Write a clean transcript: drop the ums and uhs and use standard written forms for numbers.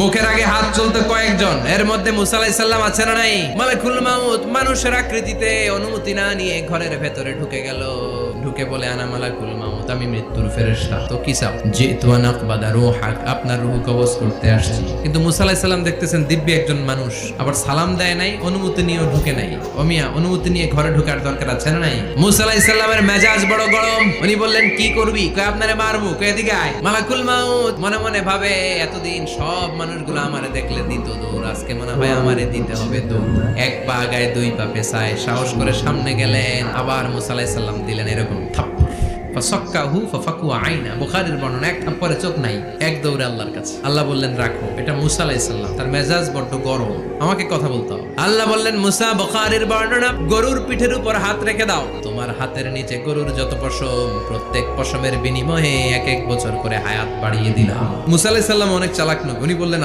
মুখের আগে হাত চলতে কয়েকজন, এর মধ্যে মুসা আলাইহিস সালাম আছে না নাই? মালাকুল মাউত মানুষের আকৃতিতে অনুমতি না নিয়ে ঘরের ভেতরে ঢুকে গেল। ঢুকে বলে, আনা মালাকুল মাউত, আমি মৃত্যুর ফেরেশতা। তো কি চাও? জিতু আন আকবাদা রূহাক, আপনার রূহ কবজ করতে আসছি। কিন্তু মুসা আলাইহিস সালাম দেখতেছেন দিব্যি একজন মানুষ, আবার সালাম দেয় নাই, অনুমতি নিয়েও ঢুকে নাই। ও মিয়া, অনুমতি নিয়ে ঘরে ঢোকার দরকার আছে না নাই? মুসা আলাইহিস সালামের মেজাজ বড় গরম। উনি বললেন, কি করবি? কয়, আপনারে মারমু। কয়, এদিকে আয়। মালাকুল মাউত মনে মনে ভাবে, এতদিন সব মানুষগুলো আমারে দেখলে দিত দৌড়, আজকে মনে হয় আমারে দিতে হবে দৌড়। এক পা আগায় দুই পা পেছায় সাহস করে সামনে গেলেন। আবার মুসা আলাইহিস সালাম দিলেন এরকম থাপ্পড়। ফাসাক্কাহু ফাফাকু আইনা, বুখারীর বর্ণনা, এক থাপ্পড়ে চোখ নাই, এক দৌড়ে আল্লাহর কাছে। আল্লাহ বললেন, রাখো। এটা মুসা আলাইহিস সালাম, তার মেজাজ বড্ড গরম, আমাকে কথা বলতে হবে। আল্লাহ বললেন, মুসা, বুখারীর বর্ণনা, গরুর পিঠের উপর হাত রেখে দাও। তোমার হাতের নিচে গরুর যত পশম, প্রত্যেক পশমের বিনিময়ে এক এক বছর করে হায়াত বাড়িয়ে দিলাম। মুসা আলাইহিস সালাম অনেক চালাক নবী, উনি বললেন,